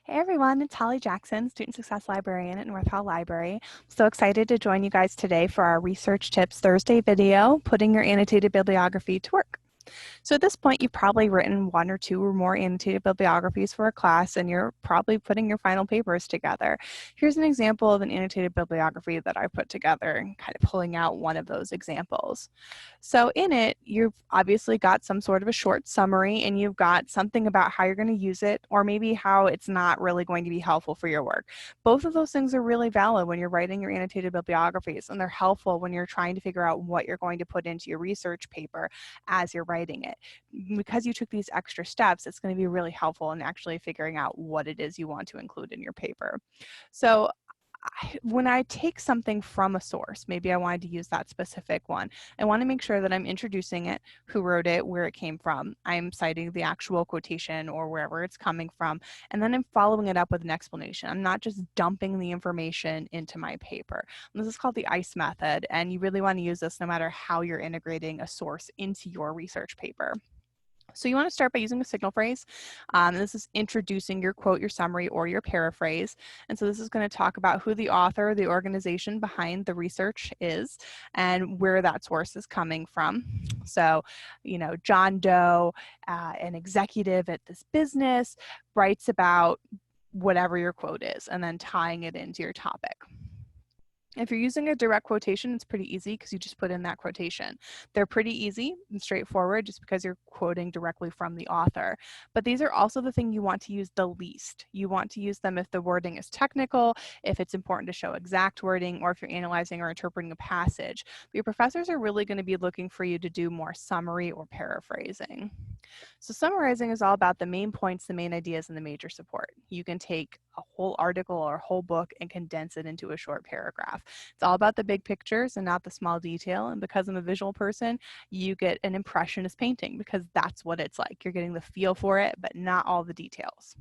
Hey everyone, it's Holly Jackson, Student Success Librarian at North Hall Library. I'm so excited to join you guys today for our Research Tips Thursday video, putting your annotated bibliography to work. So at this point, you've probably written one or two or more annotated bibliographies for a class, and you're probably putting your final papers together. Here's an example of an annotated bibliography that I put together and kind of pulling out one of those examples. So in it, you've obviously got some sort of a short summary, and you've got something about how you're going to use it, or maybe how it's not really going to be helpful for your work. Both of those things are really valid when you're writing your annotated bibliographies, and they're helpful when you're trying to figure out what you're going to put into your research paper as you're writing it. Because you took these extra steps, it's going to be really helpful in actually figuring out what it is you want to include in your paper. So when I take something from a source, maybe I wanted to use that specific one, I want to make sure that I'm introducing it, who wrote it, where it came from. I'm citing the actual quotation or wherever it's coming from, and then I'm following it up with an explanation. I'm not just dumping the information into my paper. And this is called the ICE method, and you really want to use this no matter how you're integrating a source into your research paper. So you want to start by using a signal phrase. This is introducing your quote, your summary, or your paraphrase. And so this is going to talk about who the author, the organization behind the research is, and where that source is coming from. So, John Doe, an executive at this business, writes about whatever your quote is, and then tying it into your topic. If you're using a direct quotation, it's pretty easy because you just put in that quotation. They're pretty easy and straightforward just because you're quoting directly from the author. But these are also the thing you want to use the least. You want to use them if the wording is technical, if it's important to show exact wording, or if you're analyzing or interpreting a passage. But your professors are really going to be looking for you to do more summary or paraphrasing. So summarizing is all about the main points, the main ideas, and the major support. You can take a whole article or a whole book and condense it into a short paragraph. It's all about the big pictures and not the small detail. And because I'm a visual person, you get an impressionist painting because that's what it's like. You're getting the feel for it, but not all the details.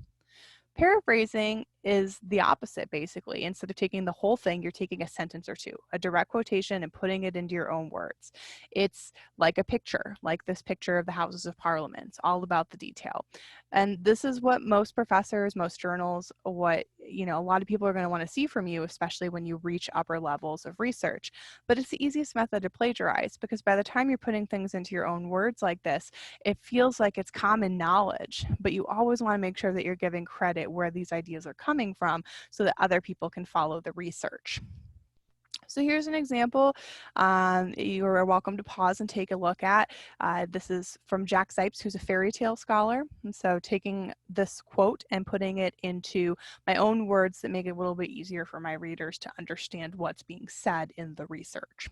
Paraphrasing is the opposite, basically. Instead of taking the whole thing, you're taking a sentence or two, a direct quotation, and putting it into your own words. It's like a picture, like this picture of the Houses of Parliament. It's all about the detail. And this is what most professors, most journals, what a lot of people are going to want to see from you, especially when you reach upper levels of research. But it's the easiest method to plagiarize because by the time you're putting things into your own words like this, it feels like it's common knowledge, but you always want to make sure that you're giving credit where these ideas are coming from so that other people can follow the research. So here's an example you are welcome to pause and take a look at. This is from Jack Zipes, who's a fairy tale scholar. And so taking this quote and putting it into my own words that make it a little bit easier for my readers to understand what's being said in the research.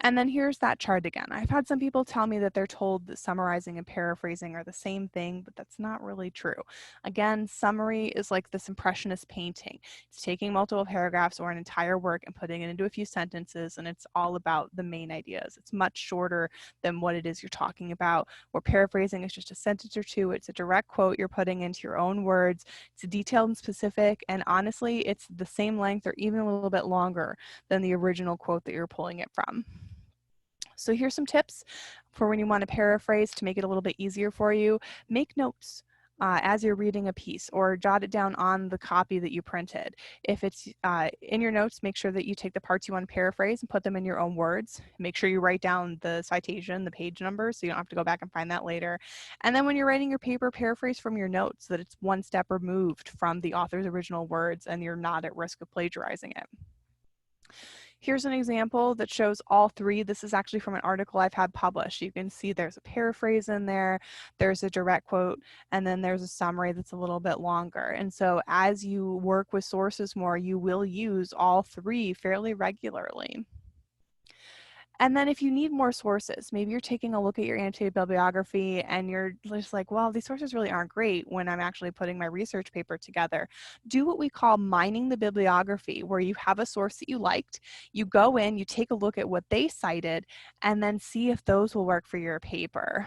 And then here's that chart again. I've had some people tell me that they're told that summarizing and paraphrasing are the same thing, but that's not really true. Again, summary is like this impressionist painting. It's taking multiple paragraphs or an entire work and putting it into a few sentences, and it's all about the main ideas. It's much shorter than what it is you're talking about, where paraphrasing is just a sentence or two. It's a direct quote you're putting into your own words. It's detailed and specific, and honestly, it's the same length or even a little bit longer than the original quote that you're pulling it from. So here's some tips for when you want to paraphrase to make it a little bit easier for you. Make notes as you're reading a piece or jot it down on the copy that you printed. If it's in your notes, make sure that you take the parts you want to paraphrase and put them in your own words. Make sure you write down the citation, the page number, so you don't have to go back and find that later. And then when you're writing your paper, paraphrase from your notes so that it's one step removed from the author's original words and you're not at risk of plagiarizing it. Here's an example that shows all three. This is actually from an article I've had published. You can see there's a paraphrase in there, there's a direct quote, and then there's a summary that's a little bit longer. And so as you work with sources more, you will use all three fairly regularly. And then if you need more sources, maybe you're taking a look at your annotated bibliography and you're just like, well, these sources really aren't great when I'm actually putting my research paper together. Do what we call mining the bibliography, where you have a source that you liked, you go in, you take a look at what they cited, and then see if those will work for your paper.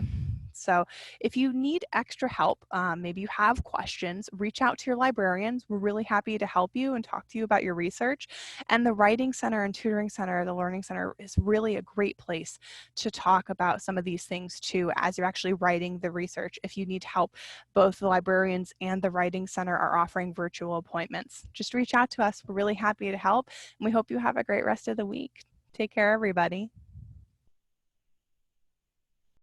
So if you need extra help, maybe you have questions, reach out to your librarians. We're really happy to help you and talk to you about your research. And the Writing Center and Tutoring Center, the Learning Center, is really a great place to talk about some of these things too as you're actually writing the research. If you need help, both the librarians and the Writing Center are offering virtual appointments. Just reach out to us. We're really happy to help, and we hope you have a great rest of the week. Take care, everybody.